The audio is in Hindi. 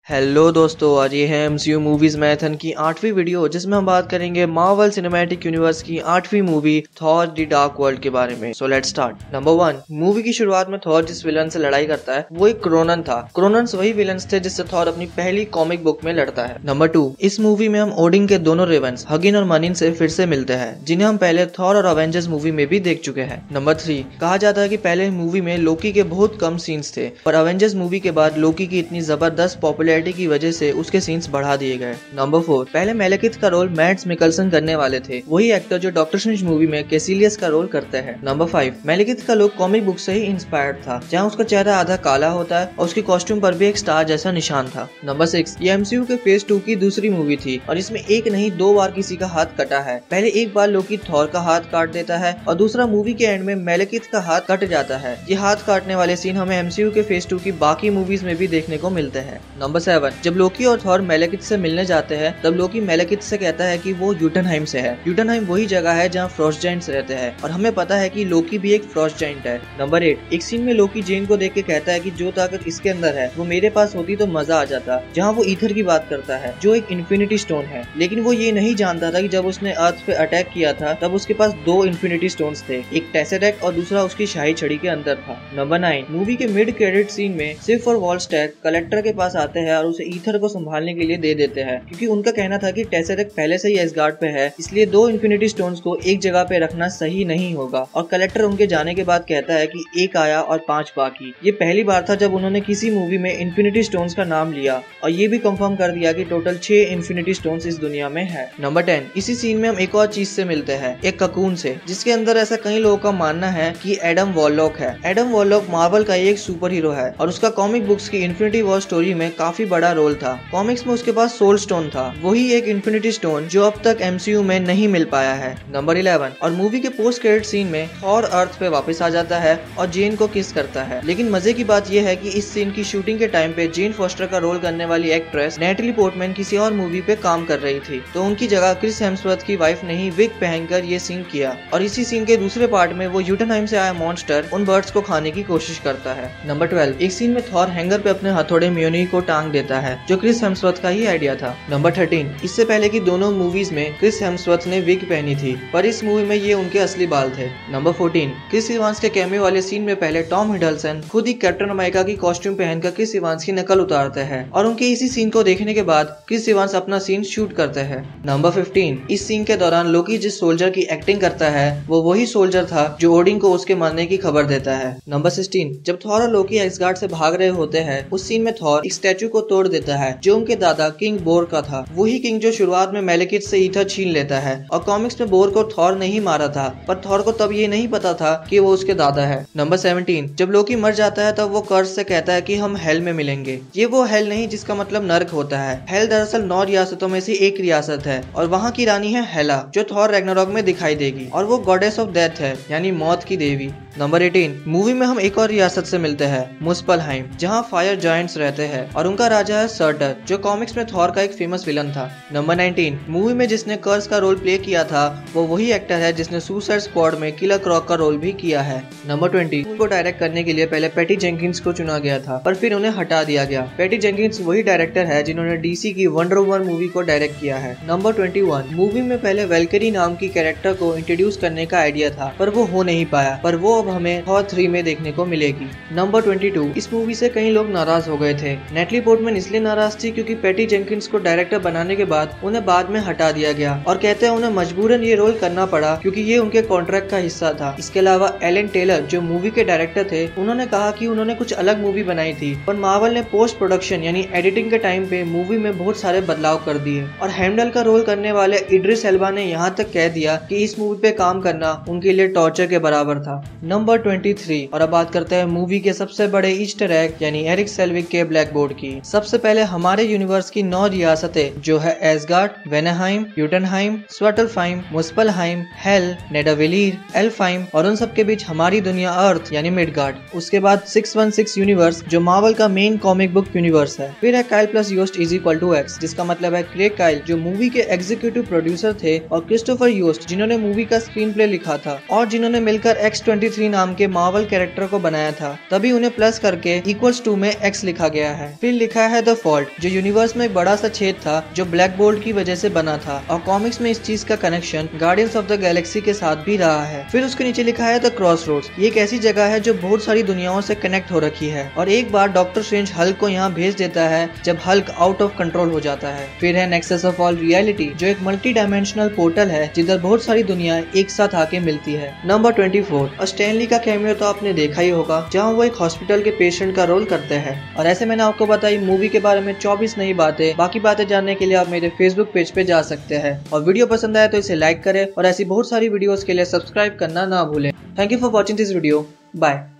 हेलो दोस्तों, आज ये है एमसीयू मूवीज मैराथन की 8वीं वीडियो, जिसमें हम बात करेंगे मार्वल सिनेमैटिक यूनिवर्स की 8वीं movie Thor the Dark World के बारे में। So let's start. Number 1, movie की शुरुआत में थॉर जिस विलन से लड़ाई करता है वो एक क्रोनन था। क्रोनन्स वही विलन्स थे जिससे थॉर अपनी पहली कॉमिक बुक में लड़ता है। नंबर 2, इस मूवी में हम ओडिन के दोनों रेवंस हगिन और मनिन से फिर से मिलते हैं, जिन्हें हम पहले थॉर और अवेंजर्स मूवी में भी देख चुके हैं। नंबर 3, कहा जाता है कि पहले मूवी में लोकी के बहुत कम सीन्स थे, पर अवेंजर्स मूवी के बाद लोकी की इतनी जबरदस्त पॉपुलैरिटी की वजह से उसके सीन्स बढ़ा दिए गए। नंबर 4, पहले मेलेकिथ का रोल मैड्स मिकल्सन करने वाले थे, वही एक्टर जो डॉक्टर स्ट्रेंज मूवी में कैसिलियस का रोल करते हैं। नंबर 5, मेलेकिथ का लुक कॉमिक बुक से ही इंस्पायर्ड था, जहां उसका चेहरा आधा काला होता है और उसकी कॉस्ट्यूम पर भी एक स्टार जैसा निशान था। नंबर 6, ये एमसीयू के फेज 2 की दूसरी मूवी थी और इसमें एक नहीं 2 बार किसी का हाथ कटा है। पहले एक बार लोकी थॉर का हाथ काट देता है और दूसरा मूवी के एंड में मेलेकिथ का हाथ कट जाता है। ये हाथ काटने वाले सीन हमें एमसीयू के फेज 2 की बाकी मूवीज में भी देखने को मिलते हैं। नंबर 7, जब लोकी और थॉर मेलेकिथ से मिलने जाते हैं तब लोकी मेलेकिथ से कहता है कि वो यूटनहाइम से है। यूटनहाइम वही जगह है जहाँ फ्रॉस्ट जायंट्स रहते हैं और हमें पता है कि लोकी भी एक फ्रॉस्ट जायंट है। नंबर 8, एक सीन में लोकी जेन को देख के कहता है कि जो ताकत इसके अंदर है वो मेरे पास होती तो मजा आ जाता, जहाँ वो ईथर की बात करता है जो एक इन्फिनिटी स्टोन है। लेकिन वो ये नहीं जानता था कि जब उसने अर्थ पे अटैक किया था तब उसके पास 2 इन्फिनिटी स्टोन्स थे, एक टेसेरेक्ट और दूसरा उसकी शाही छड़ी के अंदर था। नंबर 9, मूवी के मिड क्रेडिट सीन में सिर्फ और वॉलस्टैक कलेक्टर के पास आते हैं और उसे ईथर को संभालने के लिए दे देते हैं, क्योंकि उनका कहना था कि टेसेरेक्ट पहले से ही एसगार्ड पे है, इसलिए 2 इन्फिनिटी स्टोन्स को एक जगह पे रखना सही नहीं होगा। और कलेक्टर उनके जाने के बाद कहता है कि 1 आया और 5 बाकी। ये पहली बार था जब उन्होंने किसी मूवी में इन्फिनिटी स्टोन्स का नाम लिया और ये भी कंफर्म कर दिया कि टोटल 6 इन्फिनिटी स्टोन्स इस दुनिया में है। नंबर 10, इसी सीन में हम एक और चीज से मिलते हैं, एक ककून से, जिसके अंदर ऐसा कई लोगों का मानना है कि एडम वॉरलॉक है। एडम वॉरलॉक मार्वल का एक सुपर हीरो है और उसका कॉमिक बुक्स की इन्फिनिटी वॉर स्टोरी में काफी बड़ा रोल था। कॉमिक्स में उसके पास सोल स्टोन था, वही एक इन्फिनिटी स्टोन जो अब तक एमसीयू में नहीं मिल पाया है। नंबर 11, और मूवी के पोस्ट क्रेडिट सीन में थॉर अर्थ पे वापस आ जाता है और जेन को किस करता है। लेकिन मजे की बात यह है कि इस सीन की शूटिंग के टाइम पे जेन फॉस्टर का रोल करने वाली एक्ट्रेस नेटली पोर्टमैन किसी और मूवी पे काम कर रही थी, तो उनकी जगह क्रिस हेम्सवर्थ की वाइफ ने ही विग पहनकर ये सीन किया। और इसी सीन के दूसरे पार्ट में वो यूटनहाइम से आया मॉन्स्टर उन बर्ड्स को खाने की कोशिश करता है। नंबर 12, एक सीन में थॉर हैंगर पे अपने हथौड़े म्योनी को टांग देता है, जो क्रिस हेम्सवर्थ का ही आइडिया था। नंबर 13, इससे पहले की दोनों मूवीज में क्रिस हेम्सवर्थ ने विग पहनी थी, पर इस मूवी में ये उनके असली बाल थे। नंबर 14, क्रिस इवांस के कैमियो वाले सीन में पहले टॉम हिडलसन खुद ही कैप्टन अमेरिका की कॉस्ट्यूम पहनकर क्रिस इवांस की नकल उतारते हैं और उनके इसी सीन को देखने के बाद क्रिस इवांस अपना सीन शूट करते हैं। नंबर 15, इस सीन के दौरान लोकी जिस सोल्जर की एक्टिंग करता है वो वही सोल्जर था जो ओडिन को उसके मरने की खबर देता है। नंबर 16, जब थॉर और लोकी एस्गार्ड से भाग रहे होते हैं उस सीन में थॉर एक स्टैचू को तोड़ देता है जो उनके दादा किंग बोर का था, वही किंग जो शुरुआत में मेलेकिथ से ईथर छीन लेता है। और कॉमिक्स में बोर को थॉर नहीं मारा था, पर थॉर को तब ये नहीं पता था कि वो उसके दादा है। नंबर 17, जब लोकी मर जाता है तब वो कर्स से कहता है कि हम हेल में मिलेंगे। ये वो हेल नहीं जिसका मतलब नर्क होता है। हेल दरअसल 9 रियासतों में से एक रियासत है और वहाँ की रानी है हेला, जो थॉर रैग्नारॉक में दिखाई देगी, और वो गॉडेस ऑफ डेथ है, यानी मौत की देवी। नंबर 18, मूवी में हम एक और रियासत से मिलते हैं, मुस्पलहाइम, जहाँ फायर जायंट्स रहते हैं और उनका राजा है सर्टर, जो कॉमिक्स में थॉर का एक फेमस विलन था। नंबर 19, मूवी में जिसने कर्स का रोल प्ले किया था वो वही एक्टर है जिसने सुसाइड स्क्वाड में किलर क्रॉक का रोल भी किया है। नंबर 20, को डायरेक्ट करने के लिए पहले पैटी जेंकिंस को चुना गया था, पर फिर उन्हें हटा दिया गया। पैटी जेंकिंस वही डायरेक्टर है जिन्होंने डीसी की वंडर वुमन मूवी को डायरेक्ट किया है। नंबर 21, मूवी में पहले वेल्करी नाम की कैरेक्टर को इंट्रोड्यूस करने का आइडिया था, पर वो हो नहीं पाया, पर वो अब हमें थॉर 3 में देखने को मिलेगी। नंबर 22, इस मूवी से कई लोग नाराज हो गए थे। नेटली पोर्टमैन इसलिए नाराज थी क्योंकि पैटी जेंकिंस को डायरेक्टर बनाने के बाद उन्हें बाद में हटा दिया गया और कहते हैं उन्हें मजबूरन ये रोल करना पड़ा क्योंकि ये उनके कॉन्ट्रैक्ट का हिस्सा था। इसके अलावा एलन टेलर जो मूवी के डायरेक्टर थे, उन्होंने कहा कि उन्होंने कुछ अलग मूवी बनाई थी, पर मार्वल ने पोस्ट प्रोडक्शन यानी एडिटिंग के टाइम पे मूवी में बहुत सारे बदलाव कर दिए और हेमडल का रोल करने वाले इड्रिस एल्बा ने यहाँ तक कह दिया कि इस मूवी पे काम करना उनके लिए टॉर्चर के बराबर था। नंबर 23, और अब बात करते हैं मूवी के सबसे बड़े ईस्टर एग यानी एरिक सेल्विक के ब्लैक बोर्ड की। सबसे पहले हमारे यूनिवर्स की 9 रियासतें जो है एस्गार्ड, वेनाहाइम, यूटनहाइम, स्वेटलफाइम, मुस्पलहाइम, हेल, नेडाविलीर, एल्फाइम और उन सब के बीच हमारी दुनिया अर्थ यानी मिडगार्ड। उसके बाद 616 यूनिवर्स जो मार्वल का मेन कॉमिक बुक यूनिवर्स है। फिर है Kyle plus Yost is equal to X, जिसका मतलब है क्रेग काइल जो मूवी के एग्जीक्यूटिव प्रोड्यूसर थे, और क्रिस्टोफर योस्ट जिन्होंने मूवी का स्क्रीन प्ले लिखा था और जिन्होंने मिलकर X-23 नाम के मार्वल कैरेक्टर को बनाया था। तभी उन्हें प्लस करके इक्वल्स 2 में एक्स लिखा गया है। फिर लिखा दिखाया है द फॉल्ट, जो यूनिवर्स में एक बड़ा सा छेद था जो ब्लैक बोल्ट की वजह से बना था, और कॉमिक्स में इस चीज का connection guardians of the Galaxy के साथ भी रहा है। फिर उसके नीचे लिखा है द क्रॉस रोड्स, ये एक ऐसी जगह है जो बहुत सारी दुनियाओं से कनेक्ट हो रखी है, और एक बार डॉक्टर स्ट्रेंज हल्क को यहाँ भेज देता है जब हल्क आउट ऑफ कंट्रोल हो जाता है। फिर है नेक्सस ऑफ ऑल रियलिटी, जो एक मल्टी डायमेंशनल पोर्टल है जिधर बहुत सारी दुनिया एक साथ आके मिलती है। नंबर 24, स्टैनली का कैमियो तो आपने देखा ही होगा, जहाँ वो एक हॉस्पिटल के पेशेंट का रोल करते हैं। और ऐसे मैंने आपको बताई मूवी के बारे में 24 नई बातें। बाकी बातें जानने के लिए आप मेरे फेसबुक पेज पे जा सकते हैं, और वीडियो पसंद आए तो इसे लाइक करें, और ऐसी बहुत सारी वीडियोस के लिए सब्सक्राइब करना ना भूलें। Thank you for watching this video. Bye.